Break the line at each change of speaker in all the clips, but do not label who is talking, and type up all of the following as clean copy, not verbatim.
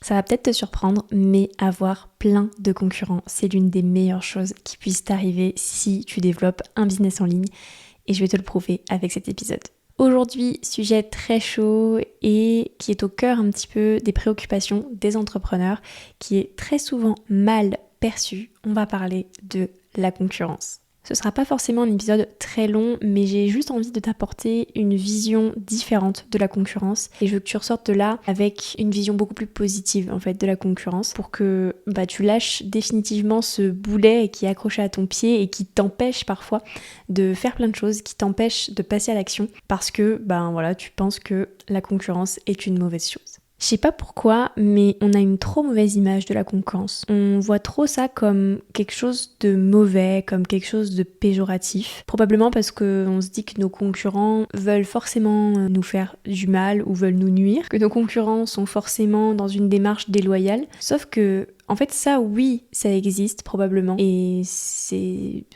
Ça va peut-être te surprendre, mais avoir plein de concurrents, c'est l'une des meilleures choses qui puissent t'arriver si tu développes un business en ligne. Et je vais te le prouver avec cet épisode. Aujourd'hui, sujet très chaud et qui est au cœur un petit peu des préoccupations des entrepreneurs, qui est très souvent mal perçu. On va parler de la concurrence. Ce sera pas forcément un épisode très long, mais j'ai juste envie de t'apporter une vision différente de la concurrence et je veux que tu ressortes de là avec une vision beaucoup plus positive en fait de la concurrence pour que tu lâches définitivement ce boulet qui est accroché à ton pied et qui t'empêche parfois de faire plein de choses, qui t'empêche de passer à l'action parce que tu penses que la concurrence est une mauvaise chose. Je sais pas pourquoi, mais on a une trop mauvaise image de la concurrence. On voit trop ça comme quelque chose de mauvais, comme quelque chose de péjoratif. Probablement parce qu'on se dit que nos concurrents veulent forcément nous faire du mal ou veulent nous nuire, que nos concurrents sont forcément dans une démarche déloyale. Sauf que en fait, ça, oui, ça existe probablement et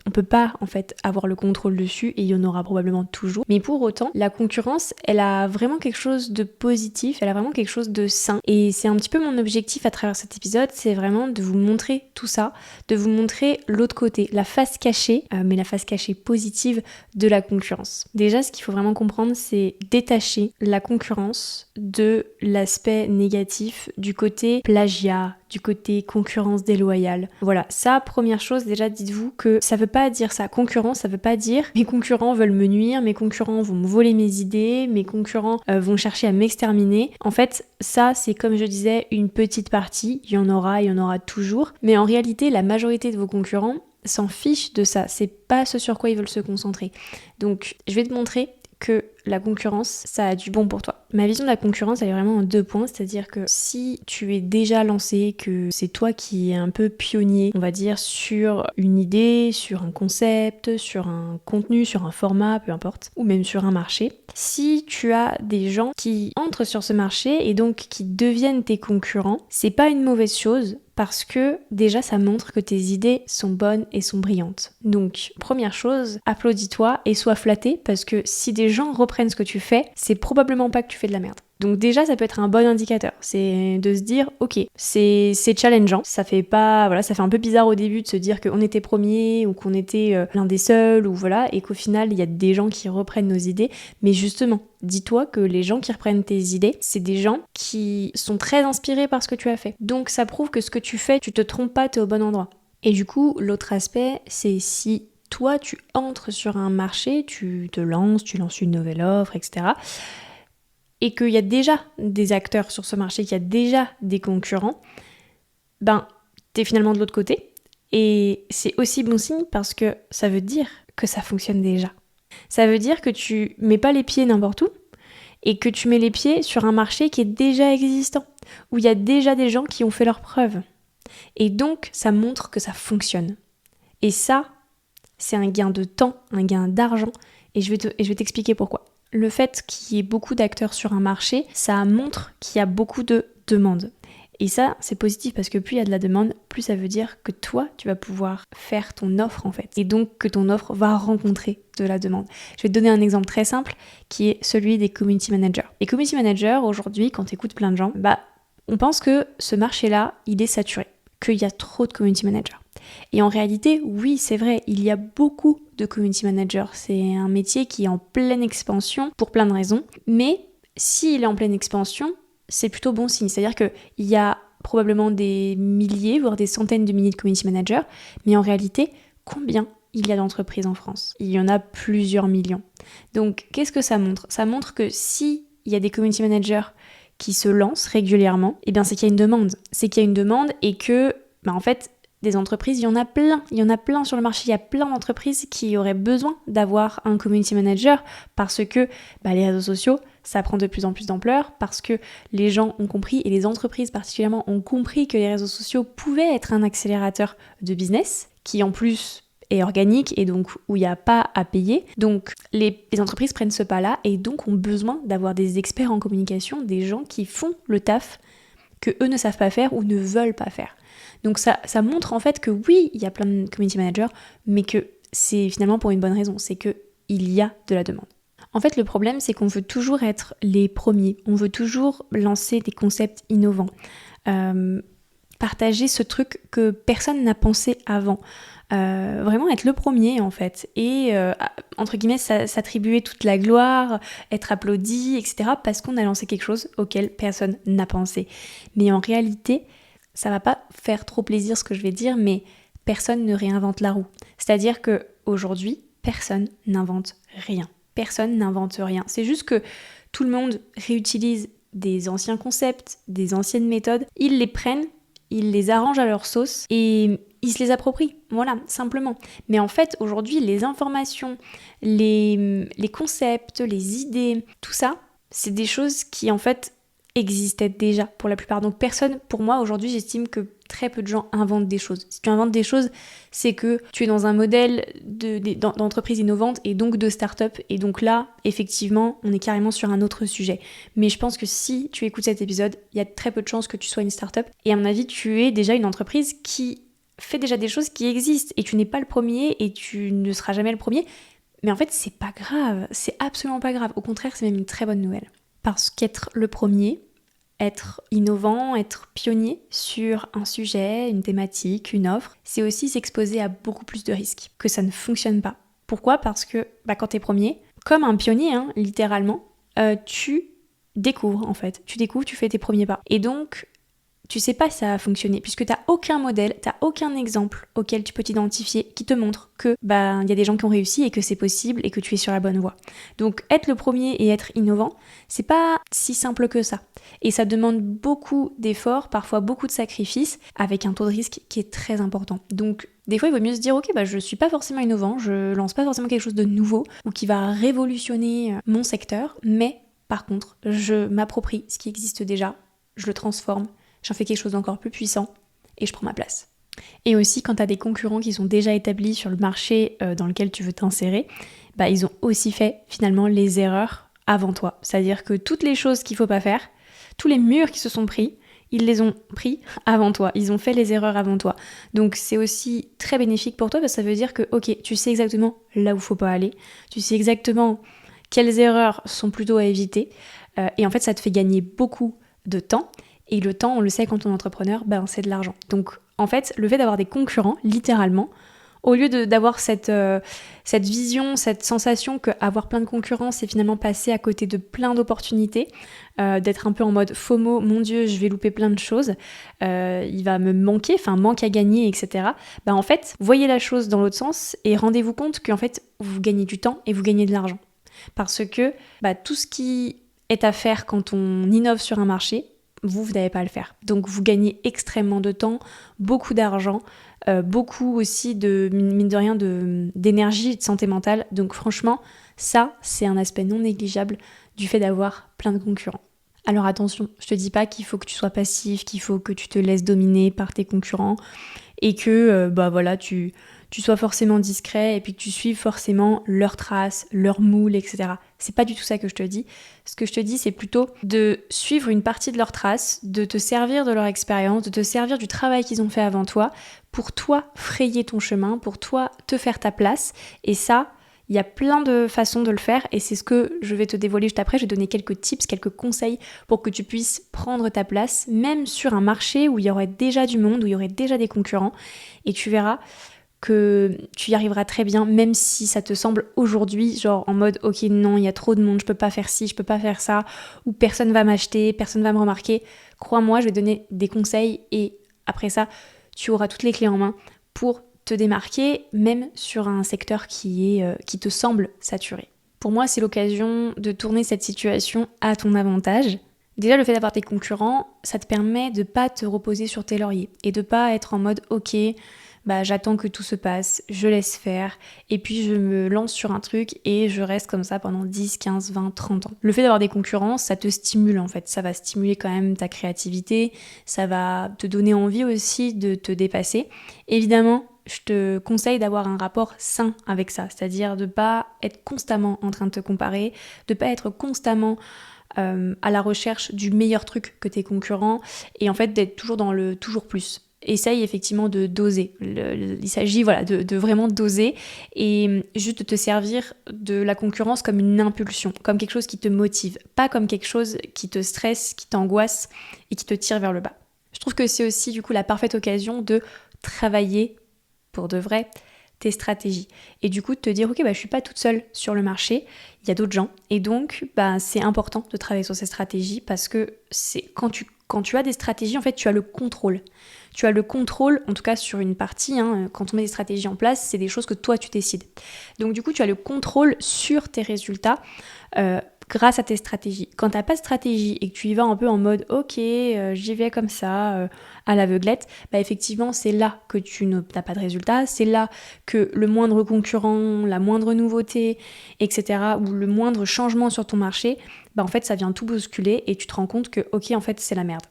on peut pas en fait avoir le contrôle dessus et il y en aura probablement toujours. Mais pour autant, la concurrence, elle a vraiment quelque chose de positif, elle a vraiment quelque chose de sain et c'est un petit peu mon objectif à travers cet épisode, c'est vraiment de vous montrer tout ça, de vous montrer l'autre côté, la face cachée, mais la face cachée positive de la concurrence. Déjà, ce qu'il faut vraiment comprendre, c'est détacher la concurrence de l'aspect négatif, du côté plagiat, du côté concurrence déloyale. Voilà, ça, première chose, déjà dites-vous que ça veut pas dire ça. Concurrence, ça veut pas dire mes concurrents veulent me nuire, mes concurrents vont me voler mes idées, mes concurrents vont chercher à m'exterminer. En fait, ça, c'est comme je disais, une petite partie, il y en aura toujours. Mais en réalité, la majorité de vos concurrents s'en fichent de ça. C'est pas ce sur quoi ils veulent se concentrer. Donc, je vais te montrer que la concurrence, ça a du bon pour toi. Ma vision de la concurrence, elle est vraiment en 2 points, c'est-à-dire que si tu es déjà lancé, que c'est toi qui es un peu pionnier, on va dire, sur une idée, sur un concept, sur un contenu, sur un format, peu importe, ou même sur un marché, si tu as des gens qui entrent sur ce marché et donc qui deviennent tes concurrents, c'est pas une mauvaise chose, parce que déjà ça montre que tes idées sont bonnes et sont brillantes. Donc première chose, applaudis-toi et sois flatté parce que si des gens reprennent ce que tu fais, c'est probablement pas que tu fais de la merde. Donc déjà ça peut être un bon indicateur, c'est de se dire ok, c'est challengeant, ça fait un peu bizarre au début de se dire qu'on était premier ou qu'on était l'un des seuls ou voilà, et qu'au final il y a des gens qui reprennent nos idées, mais justement, dis-toi que les gens qui reprennent tes idées, c'est des gens qui sont très inspirés par ce que tu as fait. Donc ça prouve que ce que tu fais, tu te trompes pas, t'es au bon endroit. Et du coup, l'autre aspect, c'est si toi tu entres sur un marché, tu lances une nouvelle offre, etc., et qu'il y a déjà des acteurs sur ce marché, qu'il y a déjà des concurrents, t'es finalement de l'autre côté. Et c'est aussi bon signe parce que ça veut dire que ça fonctionne déjà. Ça veut dire que tu mets pas les pieds n'importe où et que tu mets les pieds sur un marché qui est déjà existant, où il y a déjà des gens qui ont fait leurs preuves. Et donc, ça montre que ça fonctionne. Et ça, c'est un gain de temps, un gain d'argent, et je vais t'expliquer pourquoi. Le fait qu'il y ait beaucoup d'acteurs sur un marché, ça montre qu'il y a beaucoup de demandes. Et ça, c'est positif parce que plus il y a de la demande, plus ça veut dire que toi, tu vas pouvoir faire ton offre en fait. Et donc que ton offre va rencontrer de la demande. Je vais te donner un exemple très simple qui est celui des community managers. Les community managers, aujourd'hui, quand tu écoutes plein de gens, on pense que ce marché-là, il est saturé, qu'il y a trop de community managers. Et en réalité, oui, c'est vrai, il y a beaucoup de community managers. C'est un métier qui est en pleine expansion pour plein de raisons. Mais s'il est en pleine expansion, c'est plutôt bon signe. C'est-à-dire qu'il y a probablement des milliers, voire des centaines de milliers de community managers. Mais en réalité, combien il y a d'entreprises en France? Il y en a plusieurs millions. Donc, qu'est-ce que ça montre? Ça montre que s'il y a des community managers qui se lancent régulièrement, c'est qu'il y a une demande. C'est qu'il y a une demande et que, en fait, des entreprises, il y en a plein sur le marché, il y a plein d'entreprises qui auraient besoin d'avoir un community manager parce que les réseaux sociaux, ça prend de plus en plus d'ampleur, parce que les gens ont compris, et les entreprises particulièrement ont compris que les réseaux sociaux pouvaient être un accélérateur de business, qui en plus est organique et donc où il n'y a pas à payer. Donc les entreprises prennent ce pas-là et donc ont besoin d'avoir des experts en communication, des gens qui font le taf que eux ne savent pas faire ou ne veulent pas faire. Donc ça montre en fait que oui, il y a plein de community managers, mais que c'est finalement pour une bonne raison, c'est qu'il y a de la demande. En fait, le problème, c'est qu'on veut toujours être les premiers, on veut toujours lancer des concepts innovants. partager ce truc que personne n'a pensé avant. Vraiment être le premier en fait et entre guillemets s'attribuer toute la gloire, être applaudi, etc. parce qu'on a lancé quelque chose auquel personne n'a pensé. Mais en réalité, ça va pas faire trop plaisir ce que je vais dire, mais personne ne réinvente la roue. C'est-à-dire que aujourd'hui, personne n'invente rien. Personne n'invente rien. C'est juste que tout le monde réutilise des anciens concepts, des anciennes méthodes, ils les prennent, ils les arrangent à leur sauce et ils se les approprient, voilà, simplement. Mais en fait, aujourd'hui, les informations, les concepts, les idées, tout ça, c'est des choses qui, en fait, existaient déjà pour la plupart. Donc personne, pour moi, aujourd'hui, j'estime que très peu de gens inventent des choses. Si tu inventes des choses, c'est que tu es dans un modèle d'entreprise innovante et donc de start-up. Et donc là, effectivement, on est carrément sur un autre sujet. Mais je pense que si tu écoutes cet épisode, il y a très peu de chances que tu sois une start-up. Et à mon avis, tu es déjà une entreprise qui fait déjà des choses qui existent. Et tu n'es pas le premier et tu ne seras jamais le premier. Mais en fait, c'est pas grave. C'est absolument pas grave. Au contraire, c'est même une très bonne nouvelle. Parce qu'être le premier, être innovant, être pionnier sur un sujet, une thématique, une offre, c'est aussi s'exposer à beaucoup plus de risques, que ça ne fonctionne pas. Pourquoi ? Parce que quand t'es premier, comme un pionnier, littéralement, tu découvres en fait. Tu découvres, tu fais tes premiers pas. Et donc, tu sais pas si ça va fonctionner, puisque t'as aucun modèle, t'as aucun exemple auquel tu peux t'identifier qui te montre que y a des gens qui ont réussi et que c'est possible et que tu es sur la bonne voie. Donc être le premier et être innovant, c'est pas si simple que ça. Et ça demande beaucoup d'efforts, parfois beaucoup de sacrifices, avec un taux de risque qui est très important. Donc des fois il vaut mieux se dire ok, je suis pas forcément innovant, je lance pas forcément quelque chose de nouveau ou qui va révolutionner mon secteur, mais par contre je m'approprie ce qui existe déjà, je le transforme, j'en fais quelque chose d'encore plus puissant et je prends ma place. Et aussi, quand tu as des concurrents qui sont déjà établis sur le marché dans lequel tu veux t'insérer, ils ont aussi fait finalement les erreurs avant toi. C'est-à-dire que toutes les choses qu'il ne faut pas faire, tous les murs qui se sont pris, ils les ont pris avant toi. Ils ont fait les erreurs avant toi. Donc c'est aussi très bénéfique pour toi parce que ça veut dire que ok, tu sais exactement là où il ne faut pas aller. Tu sais exactement quelles erreurs sont plutôt à éviter. Et en fait, ça te fait gagner beaucoup de temps. Et le temps, on le sait quand on est entrepreneur, c'est de l'argent. Donc en fait, le fait d'avoir des concurrents, littéralement, au lieu d'avoir cette vision, cette sensation qu'avoir plein de concurrents, c'est finalement passer à côté de plein d'opportunités, d'être un peu en mode FOMO, mon Dieu, je vais louper plein de choses, il va me manquer, manque à gagner, etc. En fait, voyez la chose dans l'autre sens et rendez-vous compte qu'en fait, vous gagnez du temps et vous gagnez de l'argent. Parce que tout ce qui est à faire quand on innove sur un marché, vous n'avez pas à le faire. Donc vous gagnez extrêmement de temps, beaucoup d'argent, beaucoup aussi de, mine de rien, d'énergie et de santé mentale. Donc franchement, ça, c'est un aspect non négligeable du fait d'avoir plein de concurrents. Alors attention, je te dis pas qu'il faut que tu sois passif, qu'il faut que tu te laisses dominer par tes concurrents et que tu sois forcément discret et puis que tu suives forcément leurs traces, leurs moules, etc. C'est pas du tout ça que je te dis. Ce que je te dis, c'est plutôt de suivre une partie de leurs traces, de te servir de leur expérience, de te servir du travail qu'ils ont fait avant toi, pour toi frayer ton chemin, pour toi te faire ta place. Et ça, il y a plein de façons de le faire et c'est ce que je vais te dévoiler juste après. Je vais donner quelques tips, quelques conseils pour que tu puisses prendre ta place, même sur un marché où il y aurait déjà du monde, où il y aurait déjà des concurrents. Et tu verras que tu y arriveras très bien, même si ça te semble aujourd'hui genre en mode ok non, il y a trop de monde, je peux pas faire ci, je peux pas faire ça, ou personne va m'acheter, personne va me remarquer. Crois-moi, je vais donner des conseils et après ça, tu auras toutes les clés en main pour te démarquer, même sur un secteur qui te semble saturé. Pour moi, c'est l'occasion de tourner cette situation à ton avantage. Déjà, le fait d'avoir tes concurrents, ça te permet de pas te reposer sur tes lauriers et de pas être en mode ok, j'attends que tout se passe, je laisse faire, et puis je me lance sur un truc et je reste comme ça pendant 10, 15, 20, 30 ans. Le fait d'avoir des concurrents, ça te stimule en fait, ça va stimuler quand même ta créativité, ça va te donner envie aussi de te dépasser. Évidemment, je te conseille d'avoir un rapport sain avec ça, c'est-à-dire de pas être constamment en train de te comparer, de pas être constamment à la recherche du meilleur truc que tes concurrents, et en fait d'être toujours dans le toujours plus. Essaye effectivement de doser. Il s'agit de vraiment doser et juste de te servir de la concurrence comme une impulsion, comme quelque chose qui te motive, pas comme quelque chose qui te stresse, qui t'angoisse et qui te tire vers le bas. Je trouve que c'est aussi du coup la parfaite occasion de travailler pour de vrai tes stratégies. Et du coup de te dire ok, je suis pas toute seule sur le marché, il y a d'autres gens. Et donc c'est important de travailler sur ces stratégies parce que c'est quand tu as des stratégies, en fait tu as le contrôle. Tu as le contrôle, en tout cas sur une partie, quand on met des stratégies en place, c'est des choses que toi tu décides. Donc du coup tu as le contrôle sur tes résultats grâce à tes stratégies. Quand tu n'as pas de stratégie et que tu y vas un peu en mode ok, j'y vais comme ça, à l'aveuglette, effectivement c'est là que tu n'as pas de résultats, c'est là que le moindre concurrent, la moindre nouveauté, etc., ou le moindre changement sur ton marché, en fait ça vient tout bousculer et tu te rends compte que ok, en fait c'est la merde.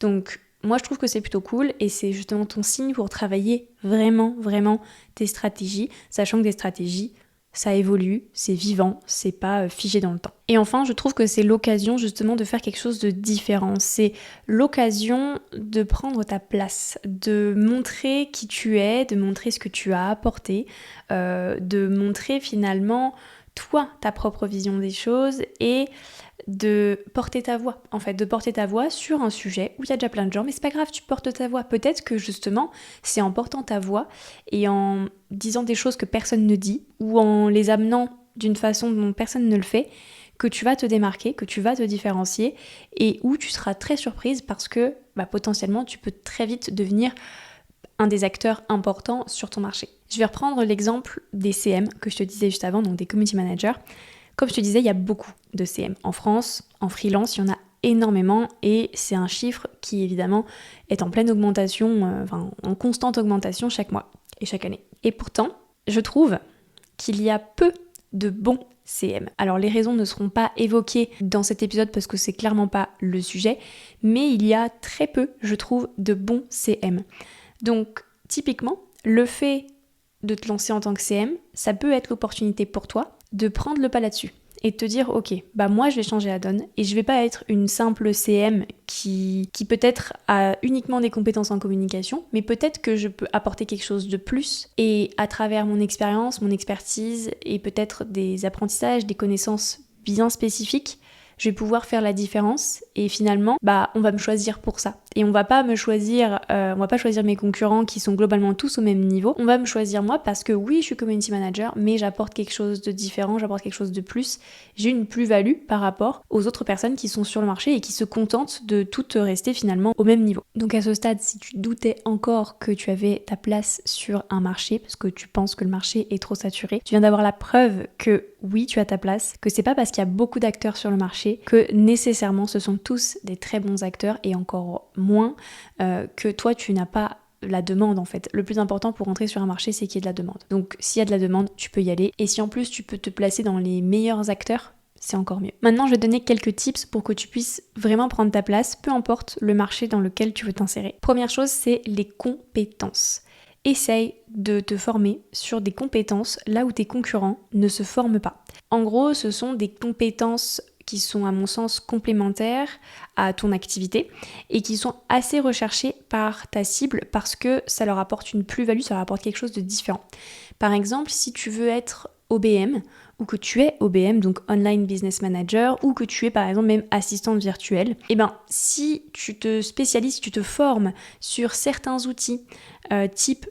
Donc moi je trouve que c'est plutôt cool et c'est justement ton signe pour travailler vraiment, vraiment tes stratégies, sachant que des stratégies, ça évolue, c'est vivant, c'est pas figé dans le temps. Et enfin, je trouve que c'est l'occasion justement de faire quelque chose de différent. C'est l'occasion de prendre ta place, de montrer qui tu es, de montrer ce que tu as apporté, de montrer finalement toi, ta propre vision des choses et de porter ta voix, en fait, de porter ta voix sur un sujet où il y a déjà plein de gens, mais c'est pas grave, tu portes ta voix. Peut-être que justement, c'est en portant ta voix et en disant des choses que personne ne dit ou en les amenant d'une façon dont personne ne le fait, que tu vas te démarquer, que tu vas te différencier et où tu seras très surprise parce que potentiellement, tu peux très vite devenir un des acteurs importants sur ton marché. Je vais reprendre l'exemple des CM que je te disais juste avant, donc des community managers. Comme je te disais, il y a beaucoup de CM. En France, en freelance, il y en a énormément et c'est un chiffre qui évidemment est en pleine augmentation, en constante augmentation chaque mois et chaque année. Et pourtant, je trouve qu'il y a peu de bons CM. Alors les raisons ne seront pas évoquées dans cet épisode parce que c'est clairement pas le sujet, mais il y a très peu, je trouve, de bons CM. Donc typiquement, le fait de te lancer en tant que CM, ça peut être l'opportunité pour toi de prendre le pas là-dessus et de te dire ok, moi je vais changer la donne et je vais pas être une simple CM qui peut-être a uniquement des compétences en communication, mais peut-être que je peux apporter quelque chose de plus et à travers mon expérience, mon expertise et peut-être des apprentissages, des connaissances bien spécifiques, je vais pouvoir faire la différence et finalement, on va me choisir pour ça. Et on va pas choisir mes concurrents qui sont globalement tous au même niveau. On va me choisir moi parce que oui, je suis community manager, mais j'apporte quelque chose de différent, j'apporte quelque chose de plus. J'ai une plus-value par rapport aux autres personnes qui sont sur le marché et qui se contentent de toutes rester finalement au même niveau. Donc à ce stade, si tu doutais encore que tu avais ta place sur un marché parce que tu penses que le marché est trop saturé, tu viens d'avoir la preuve que oui, tu as ta place, que c'est pas parce qu'il y a beaucoup d'acteurs sur le marché que nécessairement ce sont tous des très bons acteurs et encore moins que toi tu n'as pas la demande en fait. Le plus important pour entrer sur un marché, c'est qu'il y ait de la demande. Donc s'il y a de la demande, tu peux y aller et si en plus tu peux te placer dans les meilleurs acteurs, c'est encore mieux. Maintenant, je vais te donner quelques tips pour que tu puisses vraiment prendre ta place, peu importe le marché dans lequel tu veux t'insérer. Première chose, c'est les compétences. Essaye de te former sur des compétences là où tes concurrents ne se forment pas. En gros, ce sont des compétences qui sont à mon sens complémentaires à ton activité et qui sont assez recherchées par ta cible parce que ça leur apporte une plus-value, ça leur apporte quelque chose de différent. Par exemple, si tu veux être OBM ou que tu es OBM, donc Online Business Manager, ou que tu es par exemple même assistante virtuelle, si tu te spécialises, si tu te formes sur certains outils type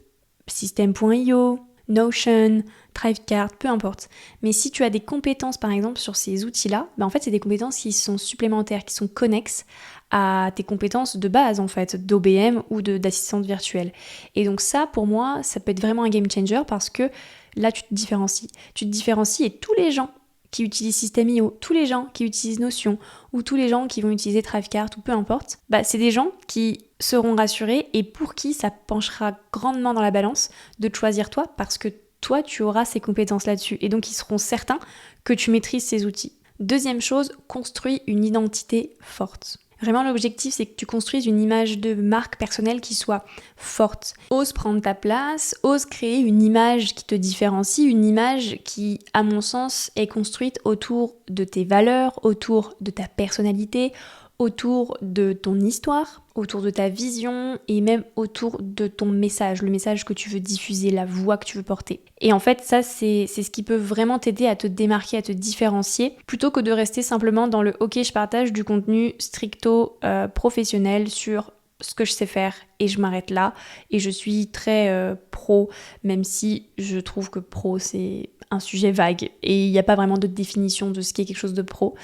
System.io, Notion, Thrivecart, peu importe. Mais si tu as des compétences par exemple sur ces outils-là, en fait c'est des compétences qui sont supplémentaires, qui sont connexes à tes compétences de base en fait, d'OBM ou d'assistante virtuelle. Et donc ça pour moi, ça peut être vraiment un game changer parce que là tu te différencies. Tu te différencies et tous les gens qui utilisent System.io, tous les gens qui utilisent Notion ou tous les gens qui vont utiliser Thrivecart ou peu importe, c'est des gens qui seront rassurés et pour qui ça penchera grandement dans la balance de te choisir toi parce que toi tu auras ces compétences là-dessus et donc ils seront certains que tu maîtrises ces outils. Deuxième chose, construis une identité forte. Vraiment, l'objectif, c'est que tu construises une image de marque personnelle qui soit forte. Ose prendre ta place, ose créer une image qui te différencie, une image qui, à mon sens, est construite autour de tes valeurs, autour de ta personnalité, autour de ton histoire, autour de ta vision et même autour de ton message, le message que tu veux diffuser, la voix que tu veux porter. Et en fait, ça, c'est ce qui peut vraiment t'aider à te démarquer, à te différencier, plutôt que de rester simplement dans le « ok, je partage du contenu stricto professionnel sur ce que je sais faire et je m'arrête là. Et je suis très pro, même si je trouve que pro c'est un sujet vague et il n'y a pas vraiment de définition de ce qui est quelque chose de pro.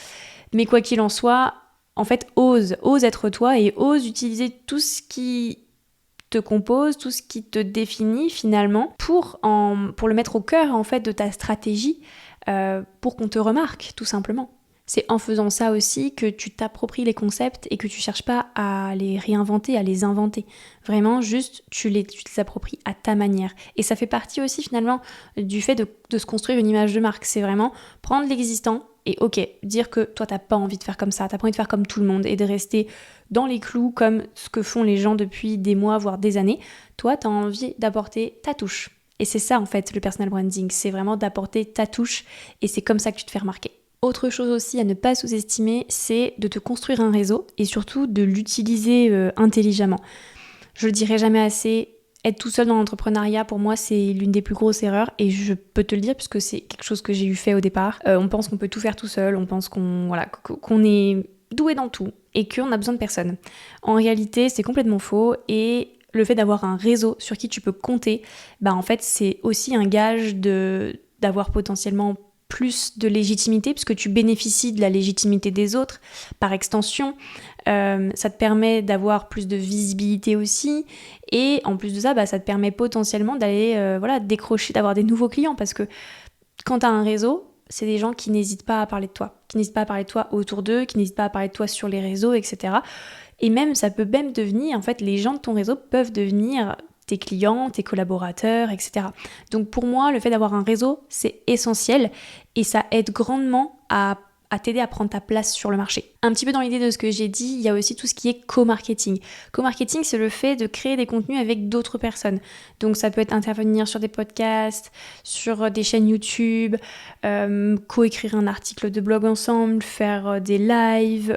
Mais quoi qu'il en soit, en fait, ose être toi et ose utiliser tout ce qui te compose, tout ce qui te définit finalement pour le mettre au cœur en fait de ta stratégie pour qu'on te remarque tout simplement. C'est en faisant ça aussi que tu t'appropries les concepts et que tu cherches pas à les réinventer, à les inventer. Vraiment, juste, tu les appropries à ta manière. Et ça fait partie aussi finalement du fait de se construire une image de marque. C'est vraiment prendre l'existant et dire que toi, t'as pas envie de faire comme ça, t'as pas envie de faire comme tout le monde et de rester dans les clous comme ce que font les gens depuis des mois, voire des années. Toi, t'as envie d'apporter ta touche. Et c'est ça en fait le personal branding, c'est vraiment d'apporter ta touche et c'est comme ça que tu te fais remarquer. Autre chose aussi à ne pas sous-estimer, c'est de te construire un réseau et surtout de l'utiliser intelligemment. Je le dirai jamais assez, être tout seul dans l'entrepreneuriat, pour moi, c'est l'une des plus grosses erreurs et je peux te le dire puisque c'est quelque chose que j'ai eu fait au départ. On pense qu'on peut tout faire tout seul, on pense qu'on est doué dans tout et qu'on a besoin de personne. En réalité, c'est complètement faux et le fait d'avoir un réseau sur qui tu peux compter, en fait, c'est aussi un gage d'avoir potentiellement plus de légitimité puisque tu bénéficies de la légitimité des autres par extension. Ça te permet d'avoir plus de visibilité aussi et en plus de ça, ça te permet potentiellement d'aller décrocher, d'avoir des nouveaux clients parce que quand tu as un réseau, c'est des gens qui n'hésitent pas à parler de toi, autour d'eux, qui n'hésitent pas à parler de toi sur les réseaux, etc. Et même, ça peut même devenir, en fait, les gens de ton réseau peuvent devenir tes clients, tes collaborateurs, etc. Donc pour moi, le fait d'avoir un réseau, c'est essentiel et ça aide grandement à t'aider à prendre ta place sur le marché. Un petit peu dans l'idée de ce que j'ai dit, il y a aussi tout ce qui est co-marketing. Co-marketing, c'est le fait de créer des contenus avec d'autres personnes. Donc ça peut être intervenir sur des podcasts, sur des chaînes YouTube, co-écrire un article de blog ensemble, faire des lives,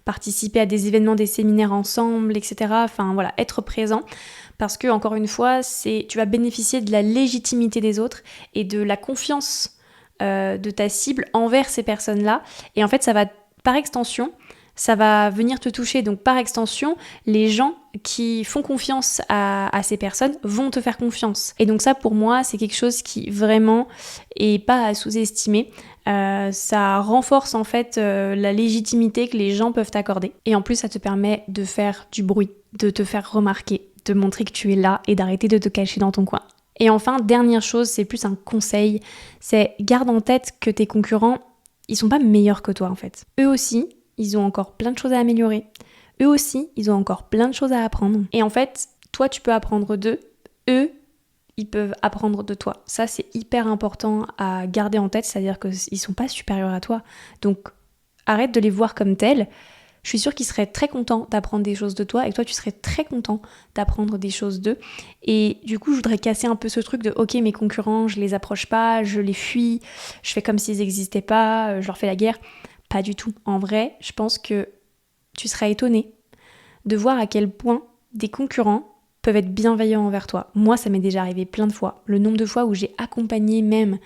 participer à des événements, des séminaires ensemble, etc. Enfin voilà, être présent. Parce que, encore une fois, tu vas bénéficier de la légitimité des autres et de la confiance de ta cible envers ces personnes-là. Et en fait, ça va, par extension, ça va venir te toucher. Donc, par extension, les gens qui font confiance à ces personnes vont te faire confiance. Et donc ça, pour moi, c'est quelque chose qui vraiment est pas à sous-estimer. Ça renforce en fait la légitimité que les gens peuvent t'accorder. Et en plus, ça te permet de faire du bruit, de te faire remarquer, de montrer que tu es là et d'arrêter de te cacher dans ton coin. Et enfin, dernière chose, c'est plus un conseil, c'est garde en tête que tes concurrents, ils sont pas meilleurs que toi en fait. Eux aussi, ils ont encore plein de choses à améliorer. Eux aussi, ils ont encore plein de choses à apprendre. Et en fait, toi, tu peux apprendre d'eux, eux, ils peuvent apprendre de toi. Ça, c'est hyper important à garder en tête, c'est-à-dire qu'ils sont pas supérieurs à toi. Donc, arrête de les voir comme tels. Je suis sûre qu'ils seraient très contents d'apprendre des choses de toi et que toi, tu serais très content d'apprendre des choses d'eux. Et du coup, je voudrais casser un peu ce truc de « Ok, mes concurrents, je les approche pas, je les fuis, je fais comme s'ils n'existaient pas, je leur fais la guerre. » Pas du tout. En vrai, je pense que tu seras étonné de voir à quel point des concurrents peuvent être bienveillants envers toi. Moi, ça m'est déjà arrivé plein de fois. Le nombre de fois où j'ai accompagné même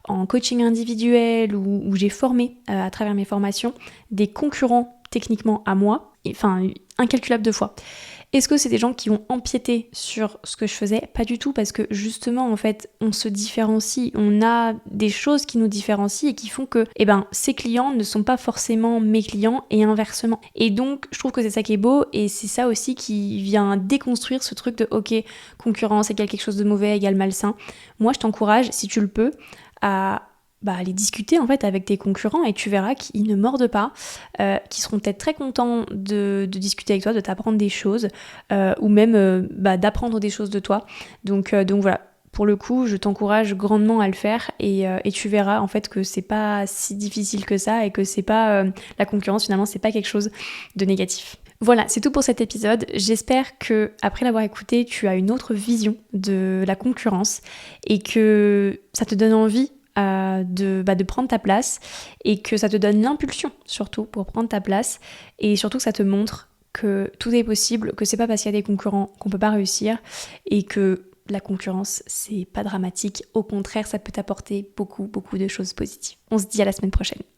en coaching individuel ou où j'ai formé à travers mes formations des concurrents techniquement à moi, enfin incalculable de fois. Est-ce que c'est des gens qui ont empiété sur ce que je faisais ? Pas du tout, parce que justement, en fait, on se différencie, on a des choses qui nous différencient et qui font que, ces clients ne sont pas forcément mes clients et inversement. Et donc, je trouve que c'est ça qui est beau et c'est ça aussi qui vient déconstruire ce truc de, ok, concurrence égale quelque chose de mauvais, égale malsain. Moi, je t'encourage, si tu le peux, à aller discuter en fait avec tes concurrents et tu verras qu'ils ne mordent pas, qu'ils seront peut-être très contents de discuter avec toi, de t'apprendre des choses ou même d'apprendre des choses de toi. Donc voilà, pour le coup, je t'encourage grandement à le faire et tu verras en fait que c'est pas si difficile que ça et que c'est pas la concurrence finalement, c'est pas quelque chose de négatif. Voilà, c'est tout pour cet épisode. J'espère que après l'avoir écouté, tu as une autre vision de la concurrence et que ça te donne envie de prendre ta place et que ça te donne l'impulsion surtout pour prendre ta place et surtout que ça te montre que tout est possible, que c'est pas parce qu'il y a des concurrents qu'on peut pas réussir et que la concurrence c'est pas dramatique, au contraire ça peut t'apporter beaucoup de choses positives. On se dit à la semaine prochaine.